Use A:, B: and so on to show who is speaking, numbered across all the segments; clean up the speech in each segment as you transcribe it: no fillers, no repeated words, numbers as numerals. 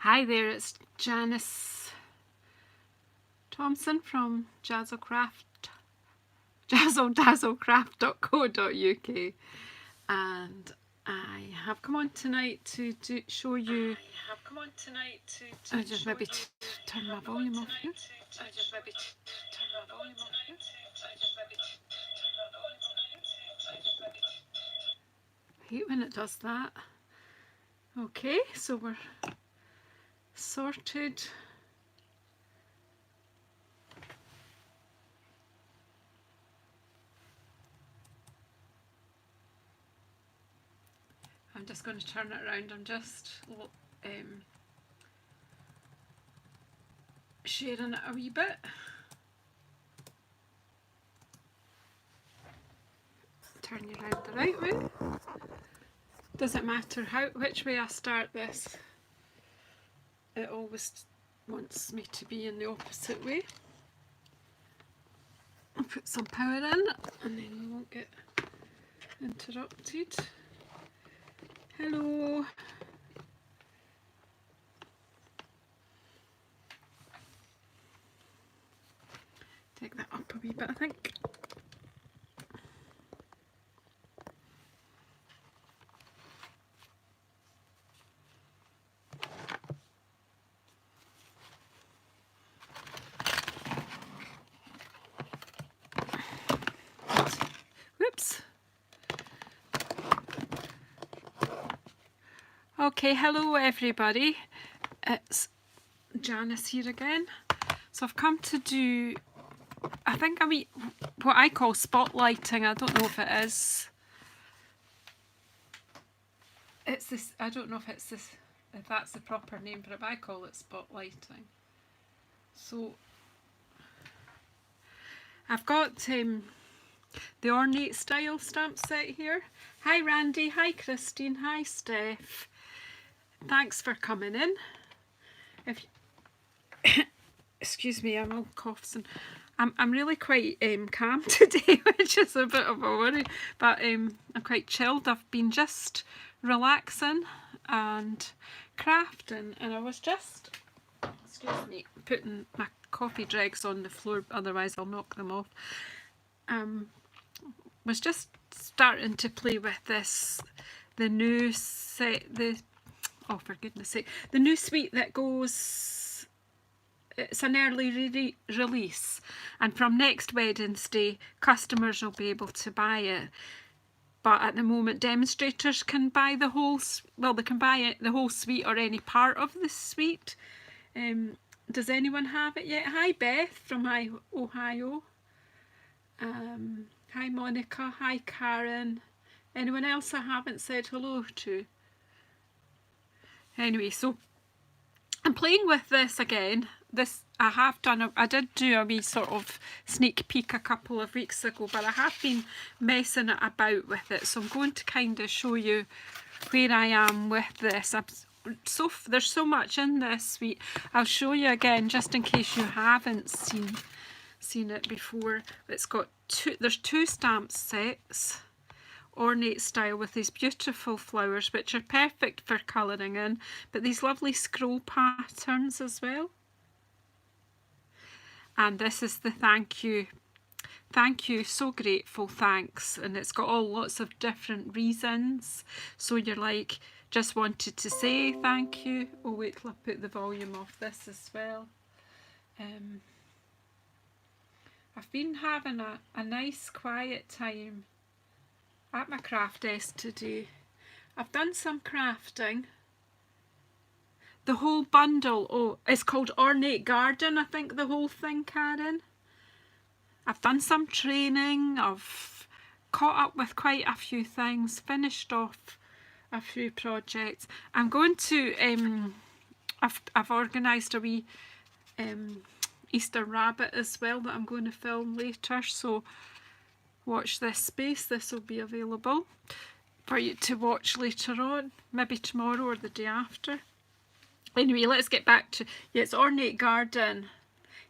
A: Hi there, it's Janice Thompson from jazzledazzlecraft.co.uk, and I have come on tonight to show you. I just maybe turn my volume off here. I hate when it does that. Okay, so we're sorted. I'm just going to turn it around. I'm just sharing it a wee bit. Turn you around the right way. Doesn't matter which way I start this, it always wants me to be in the opposite way. I'll put some power in and then we won't get interrupted. Hello. Take that up a wee bit, I think. Whoops. Okay, hello everybody. It's Janice here again. So I've come to do, I think, what I call spotlighting. I don't know if it is. It's this. I don't know if it's this. If that's the proper name, but I call it spotlighting. So I've got the Ornate Style stamp set here. Hi Randy, hi Christine, hi Steph. Thanks for coming in. If excuse me, I'm all coughs and I'm really quite calm today, which is a bit of a worry. But I'm quite chilled. I've been just relaxing and crafting, and I was just, excuse me, putting my coffee dregs on the floor, otherwise I'll knock them off. Was just starting to play with this, the new set, oh for goodness sake, the new suite that goes, it's an early release, and from next Wednesday customers will be able to buy it. But at the moment demonstrators can buy the whole, well they can buy it, the whole suite or any part of the suite. Does anyone have it yet? Hi Beth from Ohio. Hi Monica, hi Karen. Anyone else I haven't said hello to? Anyway, so I'm playing with this again. This I did do a wee sort of sneak peek a couple of weeks ago, but I have been messing it about with it. So I'm going to kind of show you where I am with this. There's so much in this suite. I'll show you again just in case you haven't seen it before. There's two stamp sets, Ornate Style, with these beautiful flowers which are perfect for colouring in, but these lovely scroll patterns as well. And this is the thank you, so grateful, thanks, and it's got all lots of different reasons. So you're like, just wanted to say thank you. Oh wait till I put the volume off this as well. I've been having a nice quiet time at my craft desk today. I've done some crafting. The whole bundle, oh, it's called Ornate Garden, I think, the whole thing, Karen. I've done some training, I've caught up with quite a few things, finished off a few projects. I'm going to, I've organised a wee Easter rabbit as well that I'm going to film later, so watch this space. This will be available for you to watch later on, maybe tomorrow or the day after. Anyway, let's get back to, yeah, it's Ornate Garden.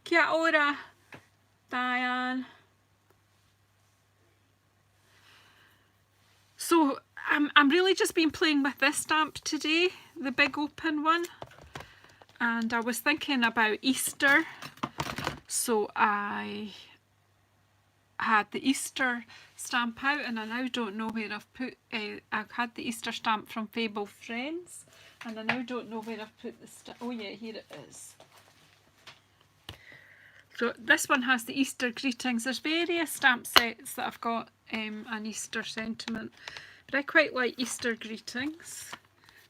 A: Kia ora, Diane. So I'm really just been playing with this stamp today, the big open one. and I was thinking about Easter, so I had the Easter stamp out, and I now don't know where I've put, I've had the Easter stamp from Fable Friends, and I now don't know where I've put the stamp. Oh yeah, here it is. So this one has the Easter greetings. There's various stamp sets that I've got an Easter sentiment, but I quite like Easter greetings.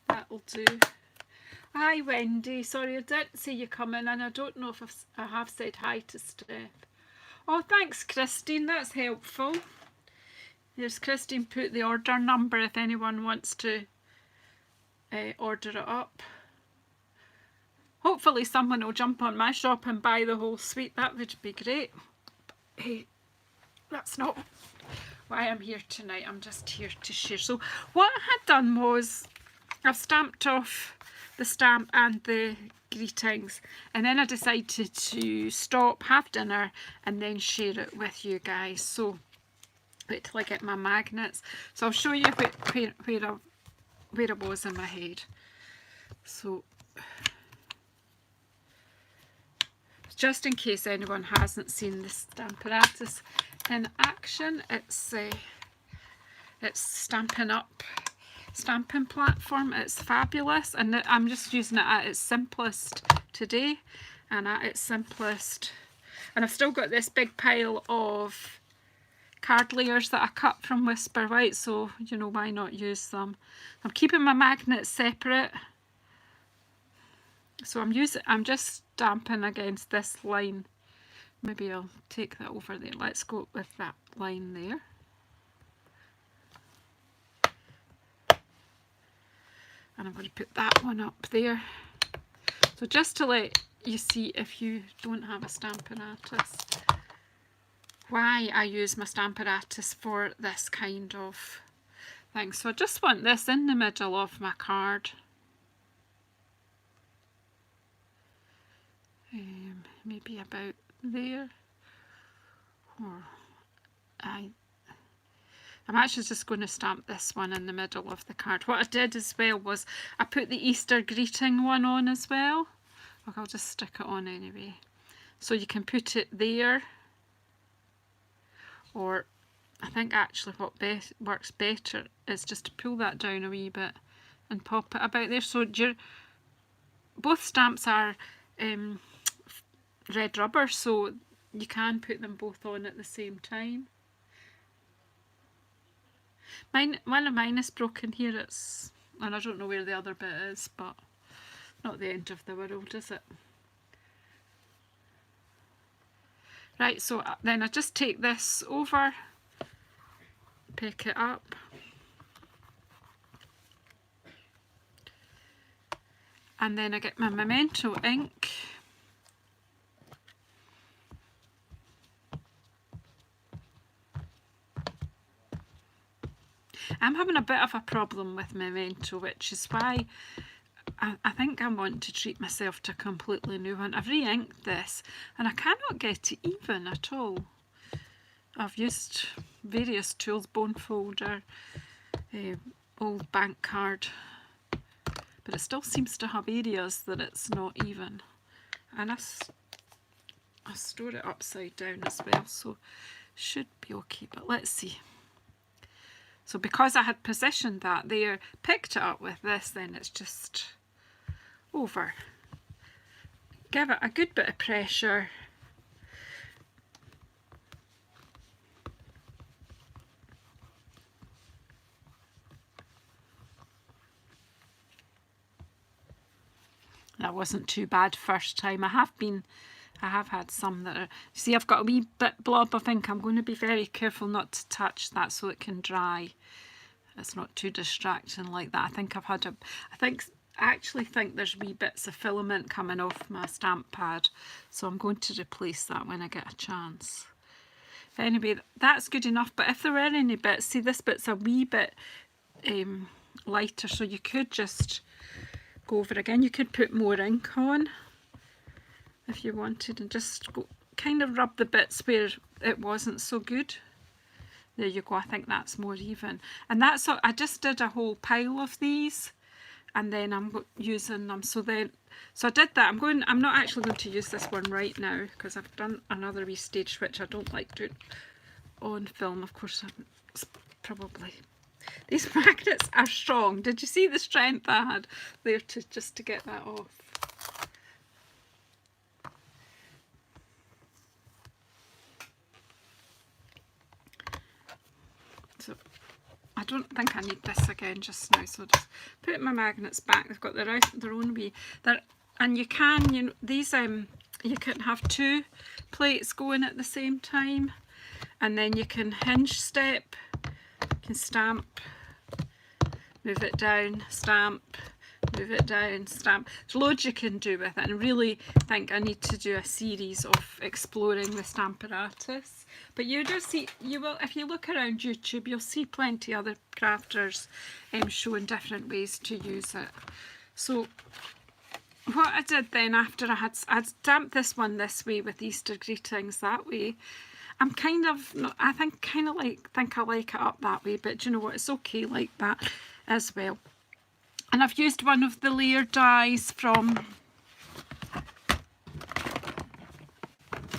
A: That'll do. Hi Wendy, sorry I didn't see you coming, and I don't know if I have said hi to Steph. Oh, thanks Christine, that's helpful. There's Christine put the order number if anyone wants to order it up. Hopefully someone will jump on my shop and buy the whole suite. That would be great. Hey, that's not why I'm here tonight. I'm just here to share. So what I had done was I've stamped off the stamp and the greetings, and then I decided to stop, have dinner, and then share it with you guys. So wait till I get my magnets. So I'll show you where I was in my head. So just in case anyone hasn't seen the Stamparatus in action, it's Stampin' Up! Stamping platform. It's fabulous, and I'm just using it at its simplest today, and at its simplest. And I've still got this big pile of card layers that I cut from Whisper White, so you know, why not use them. I'm keeping my magnets separate, so I'm just stamping against this line. Maybe I'll take that over there. Let's go with that line there. And I'm going to put that one up there. So just to let you see, if you don't have a Stamparatus, why I use my Stamparatus for this kind of thing. So I just want this in the middle of my card. Maybe about there. Or I'm actually just going to stamp this one in the middle of the card. What I did as well was I put the Easter greeting one on as well. Look, I'll just stick it on anyway. So you can put it there. Or I think actually what works better is just to pull that down a wee bit and pop it about there. So both stamps are red rubber, so you can put them both on at the same time. One of mine is broken here, and I don't know where the other bit is, but not the end of the world, is it? Right, so then I just take this over, pick it up, and then I get my Memento ink. I'm having a bit of a problem with Memento, which is why I think I want to treat myself to a completely new one. I've re-inked this and I cannot get it even at all. I've used various tools, bone folder, old bank card, but it still seems to have areas that it's not even. And I store it upside down as well, so should be okay, but let's see. So because I had positioned that there, picked it up with this, then it's just over. Give it a good bit of pressure. That wasn't too bad first time. I have had some that are, see, I've got a wee bit blob of ink. I'm going to be very careful not to touch that so it can dry. It's not too distracting like that. I actually think there's wee bits of filament coming off my stamp pad, so I'm going to replace that when I get a chance. But anyway, that's good enough. But if there were any bits, see, this bit's a wee bit lighter, so you could just go over again. You could put more ink on if you wanted, and just go, kind of rub the bits where it wasn't so good. There you go. I think that's more even. And that's all. I just did a whole pile of these, and then I'm using them. So I did that. I'm not actually going to use this one right now because I've done another wee stage which I don't like doing on film. Of course, it's probably, these magnets are strong. Did you see the strength I had there just to get that off? So I don't think I need this again just now, so just put my magnets back. They've got their own wee, and you can, these you can have 2 plates going at the same time, and then you can hinge step, you can stamp, move it down, stamp, move it down, stamp. There's loads you can do with it, and really think I need to do a series of exploring the Stamparatus. But you do see, you will, if you look around YouTube, you'll see plenty other crafters showing different ways to use it. So what I did then, after I'd stamped this one this way with Easter greetings that way, I'm kind of, I think I like it up that way, but do you know what, it's okay like that as well. And I've used one of the layer dies from,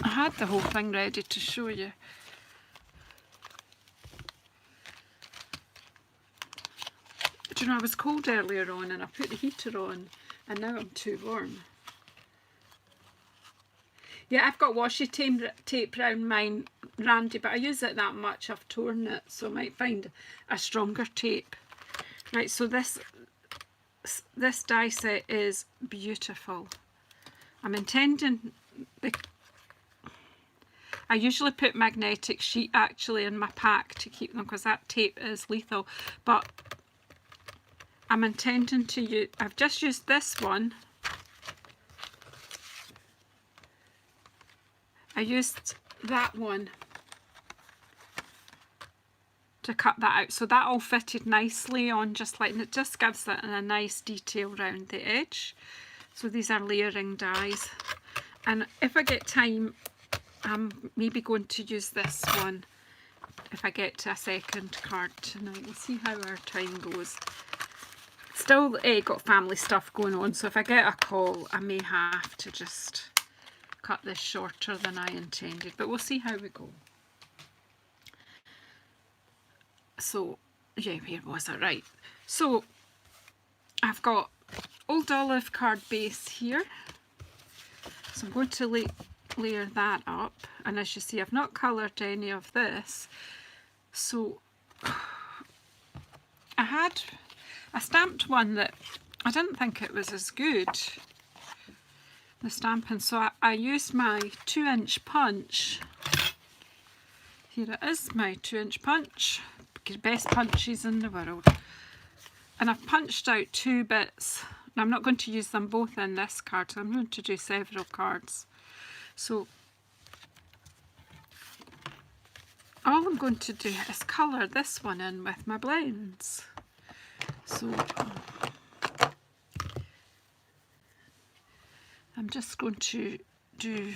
A: I had the whole thing ready to show you. Do you know, I was cold earlier on and I put the heater on and now I'm too warm. Yeah, I've got washi tape around mine, Randy, but I use it that much, I've torn it, so I might find a stronger tape. Right, so this die set is beautiful. I'm intending, I usually put magnetic sheet actually in my pack to keep them because that tape is lethal, but I'm intending to use, I've just used this one. I used that one to cut that out, so that all fitted nicely on, just like, and it just gives it a nice detail around the edge. So these are layering dies, and if I get time, I'm maybe going to use this one if I get to a second card tonight. We'll see how our time goes. Still got family stuff going on, so if I get a call I may have to just cut this shorter than I intended, but we'll see how we go. So yeah, where was it? Right, so I've got Old Olive card base here, so I'm going to layer that up, and as you see I've not coloured any of this. So I stamped one that I didn't think it was as good, the stamping, so I used my 2-inch punch. Here it is, my 2-inch punch, best punches in the world, and I've punched out 2 bits. Now I'm not going to use them both in this card, so I'm going to do several cards. So all I'm going to do is colour this one in with my blends. So I'm just going to do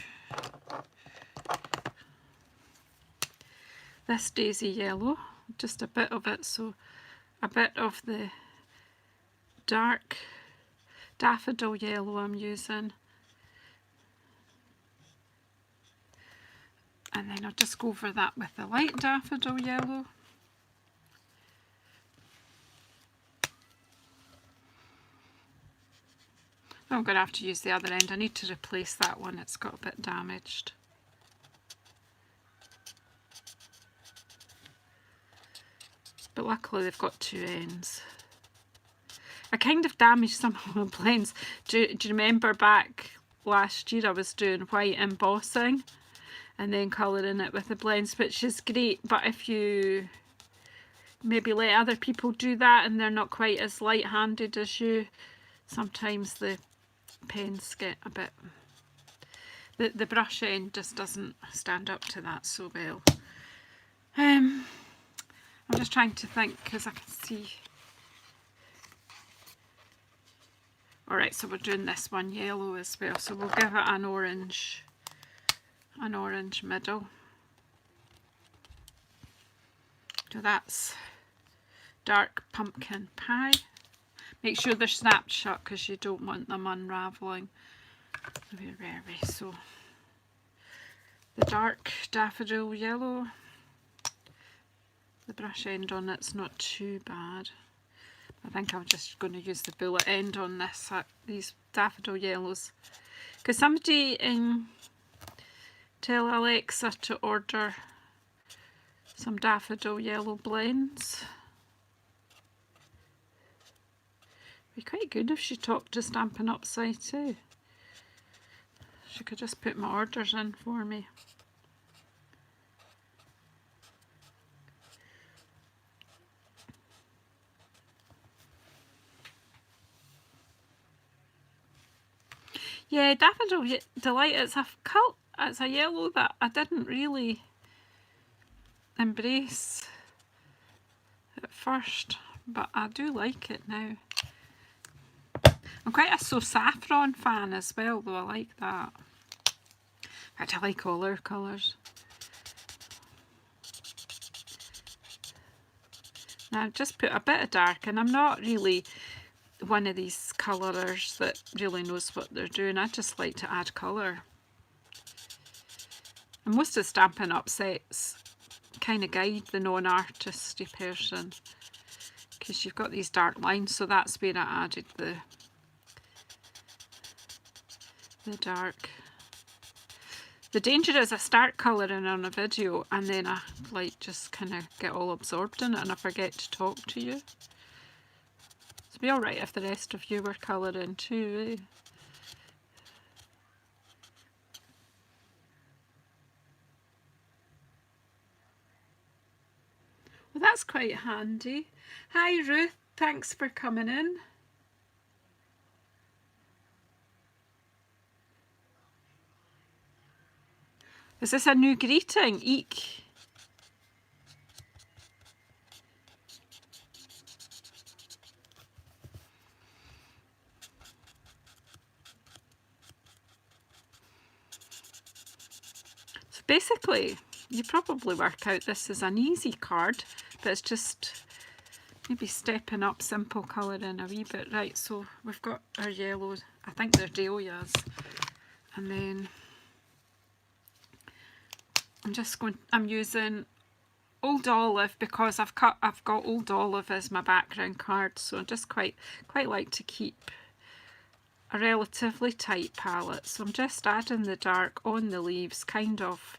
A: this daisy yellow, just a bit of it, so a bit of the dark daffodil yellow I'm using, and then I'll just go over that with the light daffodil yellow. I'm going to have to use the other end. I need to replace that one, it's got a bit damaged. But luckily they've got 2 ends. I kind of damaged some of my blends. Do you remember back last year I was doing white embossing and then colouring it with the blends, which is great, but if you maybe let other people do that and they're not quite as light-handed as you, sometimes the pens get a bit, the brush end just doesn't stand up to that so well. I'm just trying to think because I can see. Alright, so we're doing this one yellow as well, so we'll give it an orange middle. So that's dark pumpkin pie. Make sure they're snapped shut because you don't want them unravelling. So the dark daffodil yellow, the brush end on it's not too bad. I think I'm just going to use the bullet end on this, these daffodil yellows. Because somebody tell Alexa to order some daffodil yellow blends. It'd be quite good if she talked to Stampin' Up site too. She could just put my orders in for me. Yeah, Daffodil Delight, it's a yellow that I didn't really embrace at first, but I do like it now. I'm quite a So Saffron fan as well, though. I like that. In fact, I like all our colours. Now I've just put a bit of dark, and I'm not really one of these colourers that really knows what they're doing. I just like to add colour. And most of Stampin' Up sets kind of guide the non-artisty person, because you've got these dark lines, so that's where I added the dark. The danger is I start colouring on a video and then I like just kind of get all absorbed in it and I forget to talk to you. It'd be alright if the rest of you were colouring too, eh? Well, that's quite handy. Hi Ruth, thanks for coming in. Is this a new greeting? Eek. So basically, you probably work out this is an easy card, but it's just maybe stepping up simple colouring a wee bit. Right, so we've got our yellows. I think they're dahlias. And then I'm using Old Olive because I've got Old Olive as my background card, so I just quite like to keep a relatively tight palette. So I'm just adding the dark on the leaves, kind of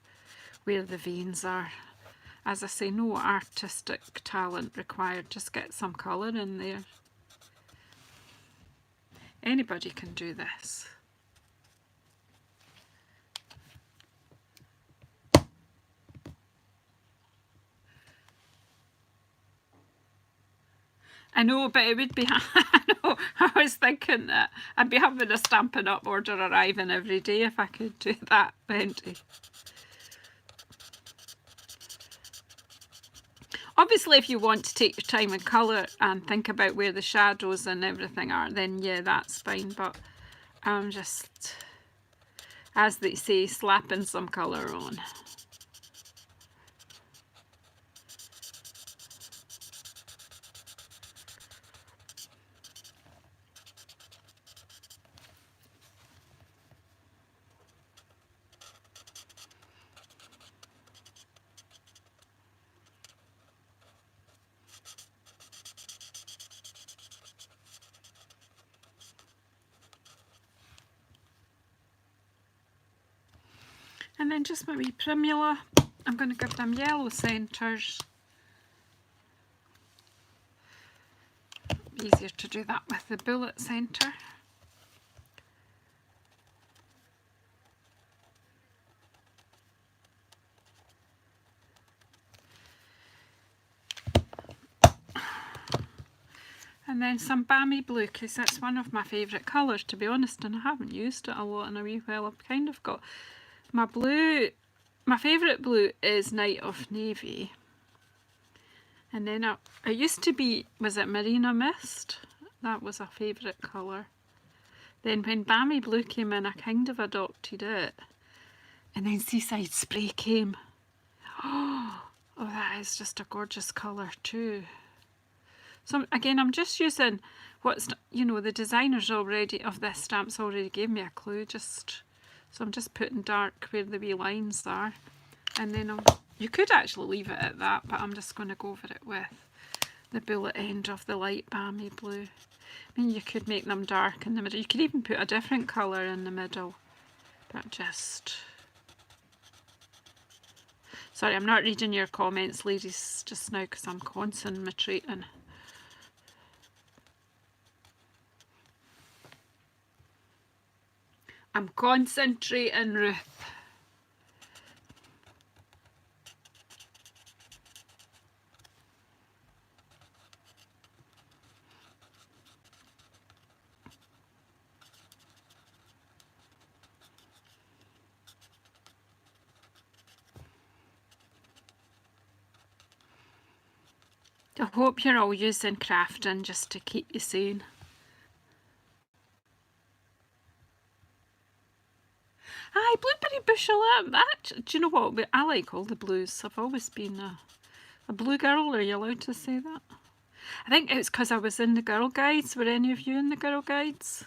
A: where the veins are. As I say, no artistic talent required, just get some colour in there. Anybody can do this. I know, but it would be, I know, I was thinking that I'd be having a Stampin' Up order arriving every day if I could do that, Bendy. Obviously, if you want to take your time and colour and think about where the shadows and everything are, then yeah, that's fine, but I'm just, as they say, slapping some colour on. And then just my wee Primula, I'm going to give them yellow centres. Easier to do that with the bullet centre. And then some balmy blue, because that's one of my favourite colours, to be honest, and I haven't used it a lot in a wee while. I've kind of got my blue, my favourite blue is Night of Navy. And then it used to be, was it Marina Mist? That was a favourite colour. Then when Balmy Blue came in, I kind of adopted it. And then Seaside Spray came. Oh, that is just a gorgeous colour too. So again, I'm just using what's, you know, the designers already of this stamps already gave me a clue. Just so I'm just putting dark where the wee lines are, and then you could actually leave it at that, but I'm just going to go over it with the bullet end of the light balmy blue. I mean, you could make them dark in the middle. You could even put a different colour in the middle, but just... Sorry, I'm not reading your comments, ladies, just now because I'm concentrating. I'm concentrating, Ruth. I hope you're all using crafting just to keep you sane. Aye, blueberry bushel. Do you know what? I like all the blues. I've always been a blue girl. Are you allowed to say that? I think it's because I was in the Girl Guides. Were any of you in the Girl Guides?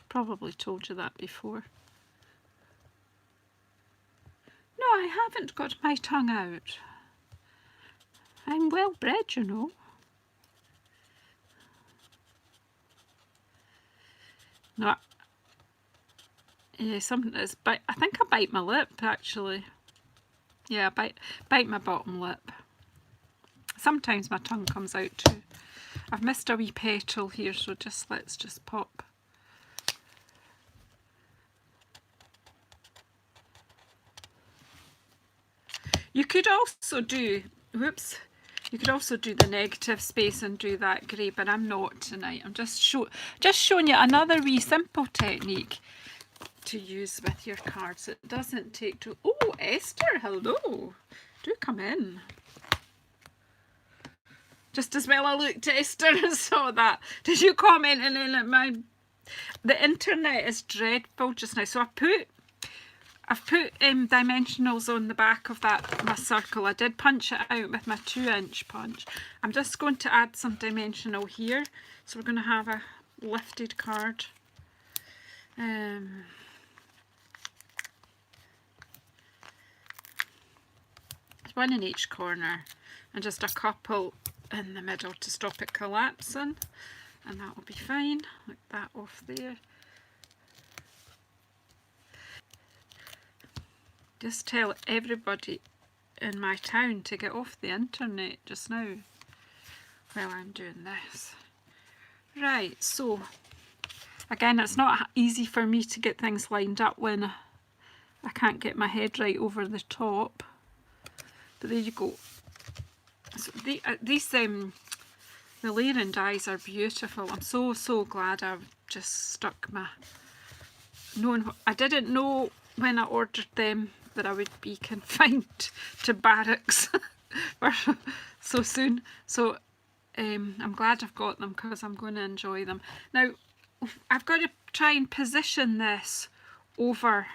A: Probably told you that before. No, I haven't got my tongue out. I'm well bred, you know. No, yeah, something is. I think I bite my lip actually. Yeah, I bite my bottom lip. Sometimes my tongue comes out too. I've missed a wee petal here, so let's just pop. You could also do, whoops, you could also do the negative space and do that grey, but I'm not tonight. I'm just showing you another wee simple technique to use with your cards. It doesn't take too... Oh, Esther, hello. Do come in. Just as well I looked, Esther, and saw that. Did you comment? And then the internet is dreadful just now. So I've put dimensionals on the back of my circle. I did punch it out with my 2-inch punch. I'm just going to add some dimensional here. So we're going to have a lifted card. One in each corner and just a couple in the middle to stop it collapsing, and that will be fine. Like that off there. Just tell everybody in my town to get off the internet just now while I'm doing this. Right, so again, it's not easy for me to get things lined up when I can't get my head right over the top. But there you go. So the layering dies are beautiful. I'm so glad I've just stuck I didn't know when I ordered them that I would be confined to barracks for so soon. So I'm glad I've got them because I'm going to enjoy them. Now I've got to try and position this over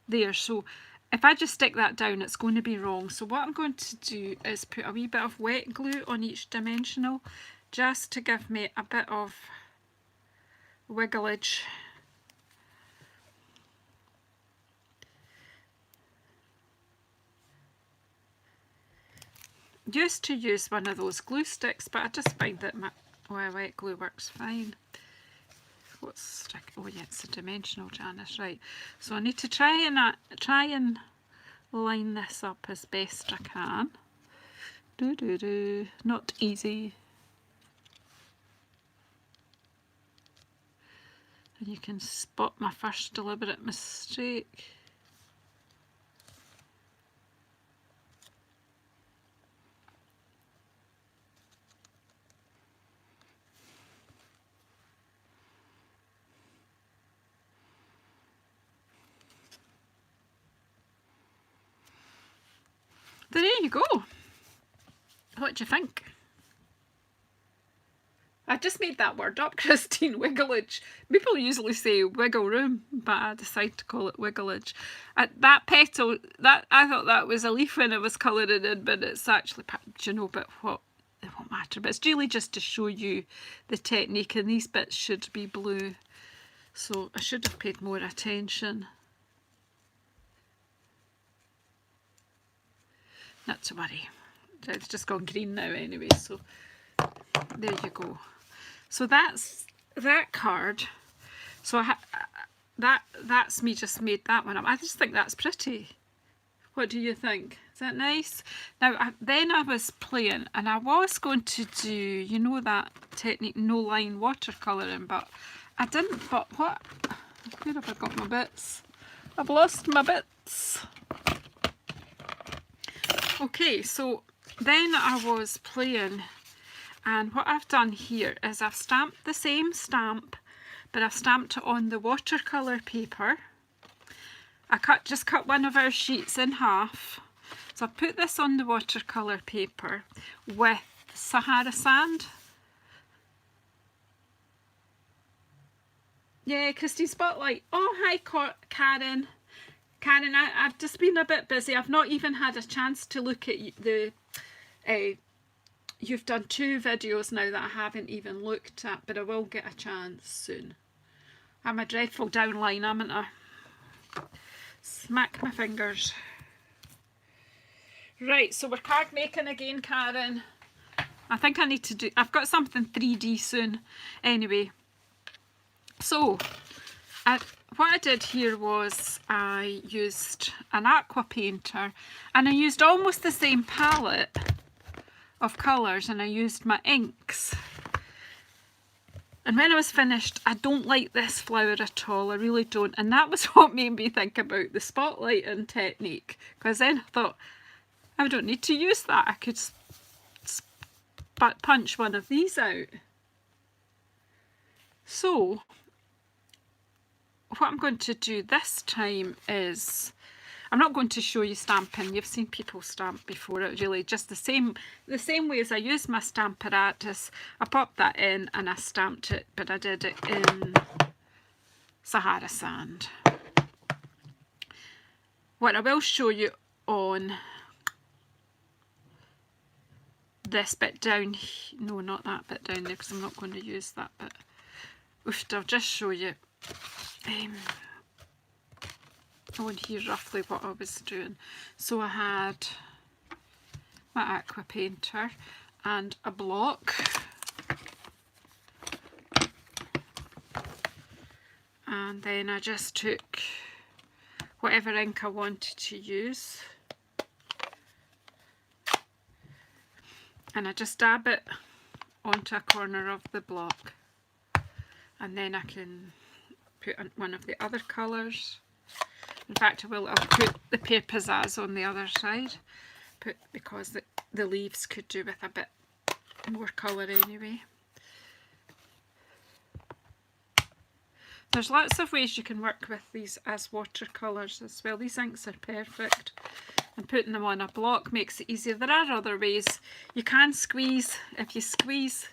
A: there. So if I just stick that down, it's going to be wrong. So what I'm going to do is put a wee bit of wet glue on each dimensional just to give me a bit of wigglage. Used to use one of those glue sticks, but I just find that my wet glue works fine. What's stick? Oh yeah, it's a dimensional, Janice, right. So I need to try and line this up as best I can. Not easy. And you can spot my first deliberate mistake. There you go. What do you think? I just made that word up, Christine, wigglage. People usually say wiggle room, but I decided to call it wigglage. That petal, I thought that was a leaf when it was colouring in, but it's actually, do you know, but what? it won't matter, but it's really just to show you the technique, and these bits should be blue, so I should have paid more attention. Not to worry, it's just gone green now anyway, so there you go. So that's that card. So that's me just made that one up. I just think that's pretty. What do you think? Is that nice? Now, then I was playing, and I was going to do, you know, that technique, no line watercolouring, but I didn't. But what? Where have I got my bits? I've lost my bits. Okay, so then I was playing, and what I've done here is I've stamped the same stamp, but I've stamped it on the watercolour paper. I just cut one of our sheets in half. So I've put this on the watercolour paper with Sahara sand. Yeah, Christy Spotlight. Oh, hi Karen. Karen, I've just been a bit busy. I've not even had a chance to look at the... you've done 2 videos now that I haven't even looked at, but I will get a chance soon. I'm a dreadful downline, haven't I? Smack my fingers. Right, so we're card making again, Karen. I think I need to do... I've got something 3D soon. Anyway. So, what I did here was I used an aqua painter, and I used almost the same palette of colours, and I used my inks. And when I was finished, I don't like this flower at all, I really don't. And that was what made me think about the spotlighting technique, because then I thought, I don't need to use that. I could punch one of these out. So, what I'm going to do this time is, I'm not going to show you stamping. You've seen people stamp before. It really just the same way as I used my Stamparatus. I popped that in and I stamped it, but I did it in Sahara sand. What I will show you on this bit down, no, not that bit down there, because I'm not going to use that bit. I'll just show you on here roughly what I was doing. So I had my aqua painter and a block, and then I just took whatever ink I wanted to use, and I just dab it onto a corner of the block, and then I can put one of the other colours. In fact, I'll put the Pear Pizzazz on the other side, because the leaves could do with a bit more colour anyway. There's lots of ways you can work with these as watercolours as well. These inks are perfect, and putting them on a block makes it easier. There are other ways. You can squeeze, if you squeeze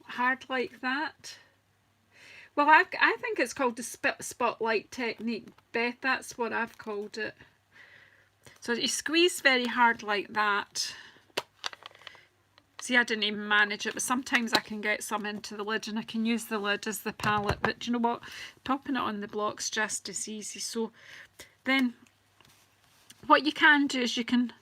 A: hard like that. Well, I think it's called the spotlight technique, Beth. That's what I've called it. So you squeeze very hard like that. See, I didn't even manage it, but sometimes I can get some into the lid, and I can use the lid as the palette. But do you know what? Popping it on the block's just as easy. So then what you can do is you can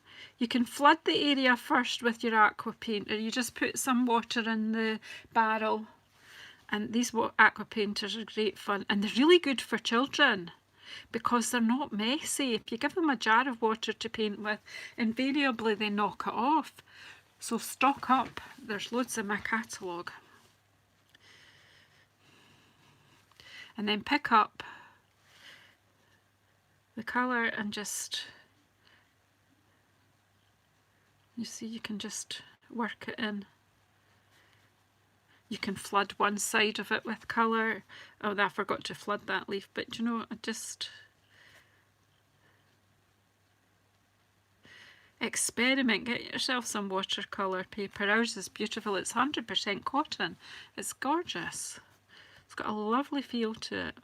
A: flood the area first with your aqua painter. You just put some water in the barrel. And these aqua painters are great fun, and they're really good for children because they're not messy. If you give them a jar of water to paint with, invariably they knock it off. So stock up. There's loads in my catalogue. And then pick up the colour and just, you see, you can just work it in. You can flood one side of it with colour. Oh, I forgot to flood that leaf, but you know, I just experiment. Get yourself some watercolour paper. Ours is beautiful. It's 100% cotton. It's gorgeous. It's got a lovely feel to it.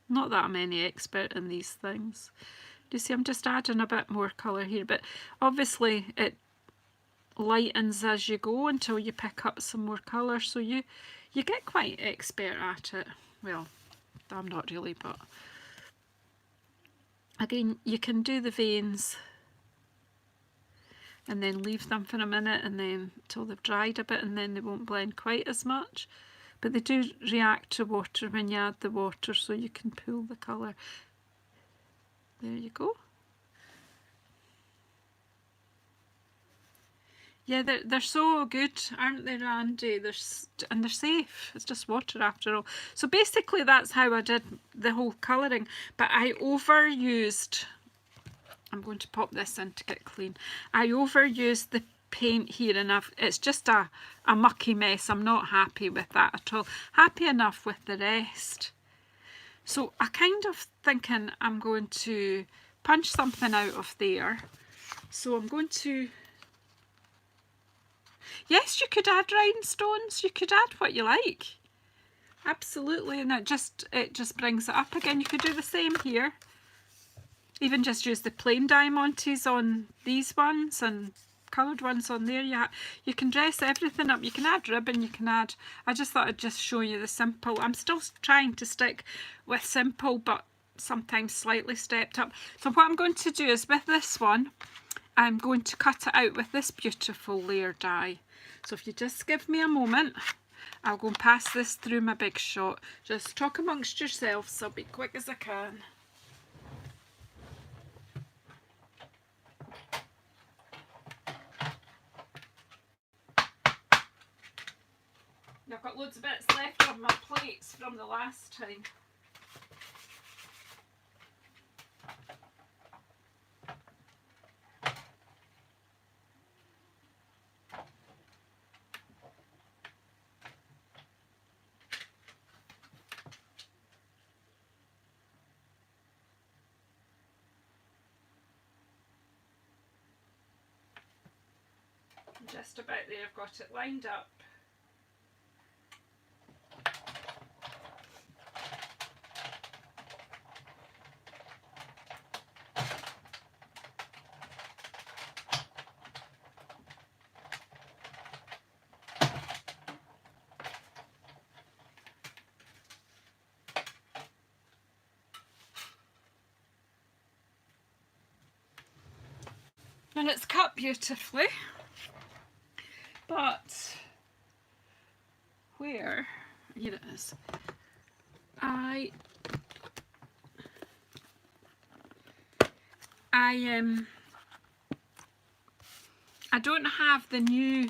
A: Not that I'm any expert in these things. You see, I'm just adding a bit more colour here, but obviously lightens as you go until you pick up some more colour, so you get quite expert at it. Well, I'm not really, but again, you can do the veins and then leave them for a minute and then till they've dried a bit, and then they won't blend quite as much. But they do react to water when you add the water, so you can pull the colour. There you go. Yeah, they're so good, aren't they, Randy? And they're safe. It's just water after all. So basically that's how I did the whole colouring. But I overused, I'm going to pop this in to get clean. I overused the paint here, and it's just a mucky mess. I'm not happy with that at all. Happy enough with the rest. So I kind of thinking I'm going to punch something out of there. So I'm going to... Yes, you could add rhinestones. You could add what you like. Absolutely, and it just brings it up again. You could do the same here. Even just use the plain diamantes on these ones and coloured ones on there. You can dress everything up. You can add ribbon, you can add... I just thought I'd just show you the simple. I'm still trying to stick with simple, but sometimes slightly stepped up. So what I'm going to do is with this one, I'm going to cut it out with this beautiful layer die. So if you just give me a moment, I'll go and pass this through my big shot. Just talk amongst yourselves, I'll be quick as I can. I've got loads of bits left on my plates from the last time. Just about there, I've got it lined up. And it's cut beautifully. But where, here it is, I don't have the new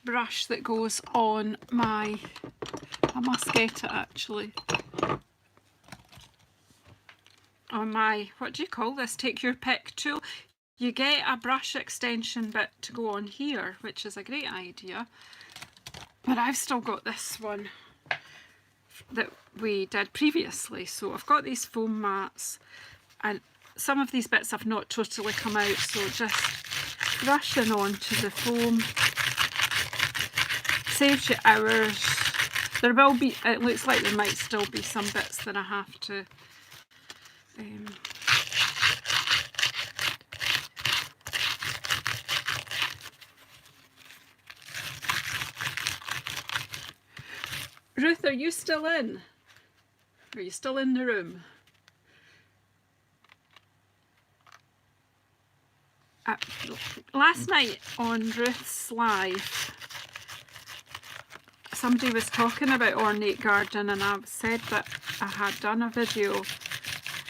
A: brush that goes on my, I must get it actually, on my, what do you call this, take your pick tool. You get a brush extension bit to go on here, which is a great idea. But I've still got this one that we did previously. So I've got these foam mats, and some of these bits have not totally come out, so just brushing onto the foam saves you hours. There will be, it looks like there might still be some bits that I have to Ruth, are you still in? Are you still in the room? Last night on Ruth's live, somebody was talking about ornate garden, and I said that I had done a video,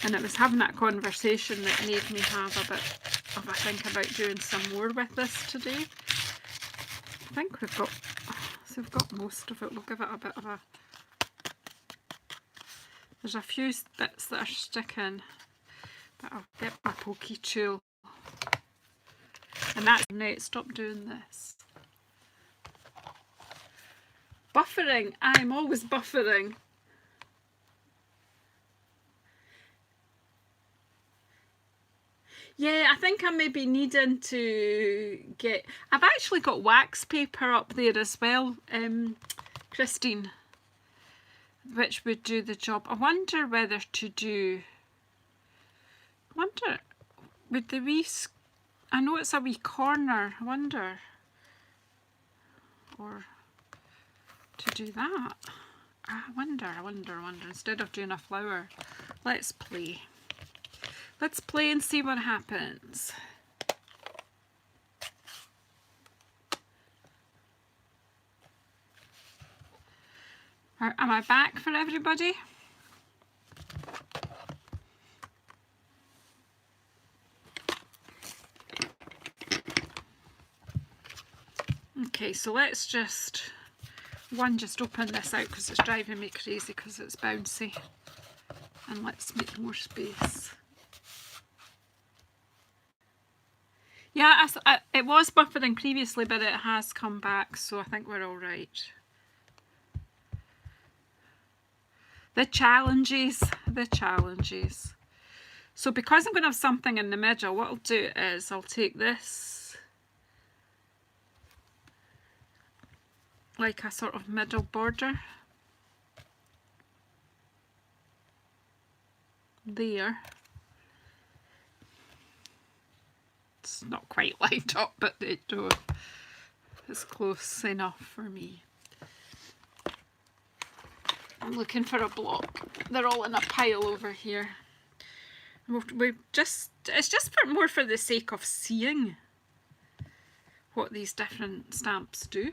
A: and it was having that conversation that made me have a bit of a think about doing some more with this today. I think we've got... So we've got most of it. We'll give it a bit of a... There's a few bits that are sticking, but I'll get my pokey tool. And that's it. Stop doing this. Buffering. I'm always buffering. Yeah, I think I may be needing to get... I've actually got wax paper up there as well, Christine, which would do the job. I wonder whether to do... I wonder, would the wee... I know it's a wee corner. I wonder for to do that. I wonder, instead of doing a flower, let's play. Let's play and see what happens. Am I back for everybody? Okay, so let's just open this out because it's driving me crazy because it's bouncy. And let's make more space. Yeah, it was buffering previously, but it has come back, so I think we're all right. The challenges. So because I'm going to have something in the middle, what I'll do is I'll take this, like a sort of middle border, there. It's not quite lined up, but it's close enough for me. I'm looking for a block. They're all in a pile over here. It's just more for the sake of seeing what these different stamps do.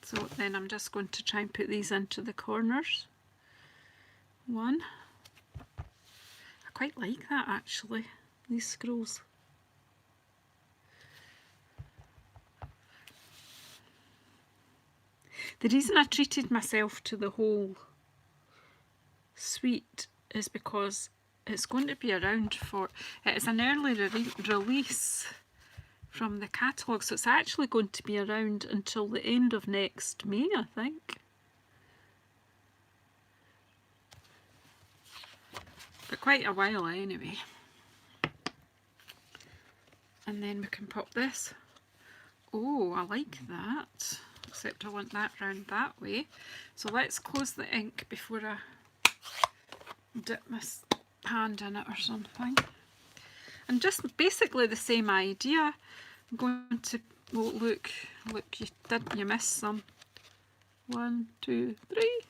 A: So then I'm just going to try and put these into the corners. One. I quite like that actually, these scrolls. The reason I treated myself to the whole suite is because it's going to be around for, it's an early release from the catalogue, so it's actually going to be around until the end of next May, I think. But quite a while anyway. And then we can pop this. Oh, I like that. Except I want that round that way. So let's close the ink before I dip my hand in it or something. And just basically the same idea. I'm going to, oh, look, you missed some. 1, 2, 3.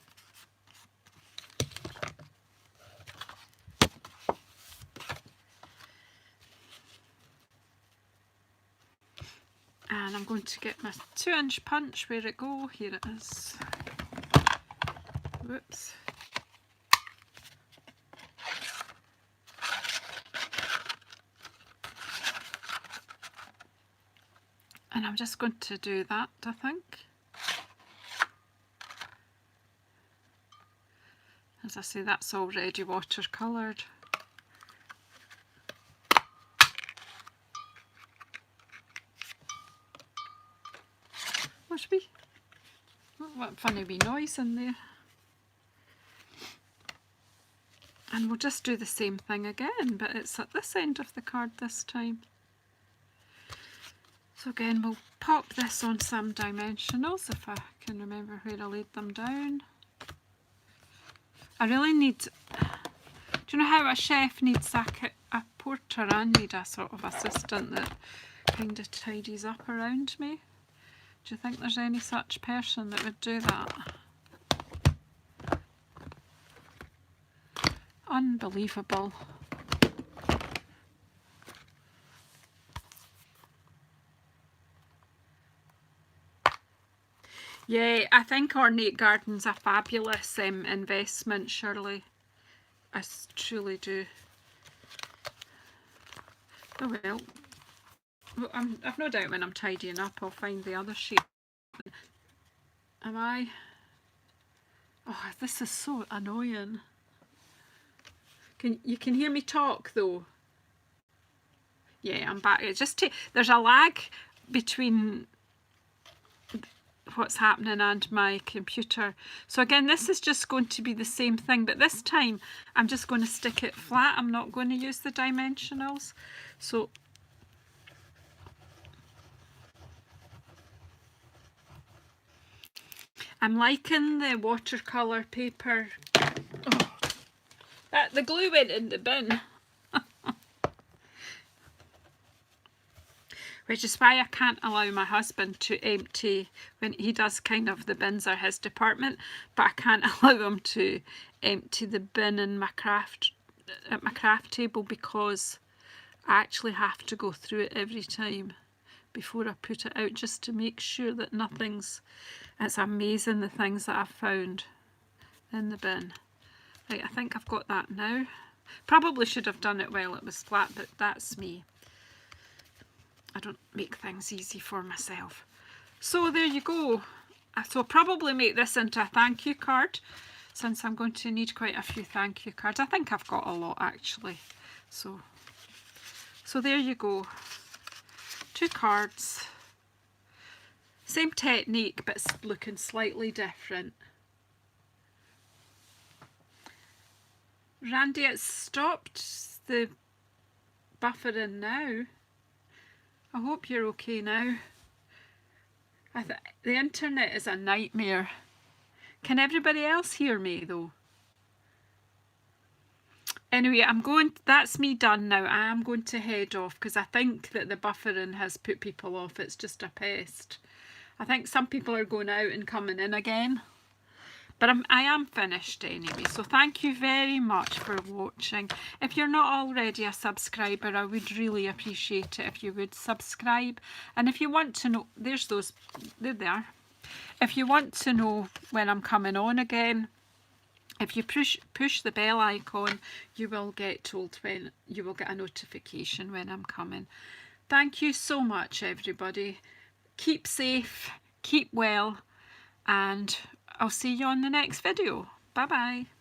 A: And I'm going to get my 2-inch punch. Where'd it go? Here it is. Whoops. And I'm just going to do that, I think. As I say, that's already watercoloured. Must be. What funny wee noise in there. And we'll just do the same thing again, but it's at this end of the card this time. So again, we'll pop this on some dimensionals if I can remember where I laid them down. I really need, do you know how a chef needs a porter? I need a sort of assistant that kind of tidies up around me. Do you think there's any such person that would do that? Unbelievable. Yeah, I think Ornate Garden's a fabulous investment, Shirley. I truly do. Oh well. I've no doubt when I'm tidying up I'll find the other sheet. Am I? Oh, this is so annoying. You can hear me talk though? Yeah, I'm back. It's just there's a lag between what's happening and my computer. So again, this is just going to be the same thing, but this time I'm just going to stick it flat. I'm not going to use the dimensionals. So I'm liking the watercolour paper. Oh, the glue went in the bin. which is why I can't allow my husband to empty, when he does kind of the bins are his department, but I can't allow him to empty the bin in my craft, at my craft table, because I actually have to go through it every time before I put it out, just to make sure that nothing's, it's amazing the things that I've found in the bin. Right, I think I've got that now. Probably should have done it while it was flat, but that's me. I don't make things easy for myself. So there you go. So I'll probably make this into a thank you card, since I'm going to need quite a few thank you cards. I think I've got a lot actually. So there you go. 2 cards. Same technique, but looking slightly different. Randy, it's stopped the buffering now. I hope you're okay now. The internet is a nightmare. Can everybody else hear me though? Anyway, that's me done now. I am going to head off because I think that the buffering has put people off. It's just a pest. I think some people are going out and coming in again. But I am finished anyway, so thank you very much for watching. If you're not already a subscriber, I would really appreciate it if you would subscribe. And if you want to know, there they are. If you want to know when I'm coming on again, if you push the bell icon, you will get told when, you will get a notification when I'm coming. Thank you so much, everybody. Keep safe, keep well, and I'll see you on the next video. Bye bye.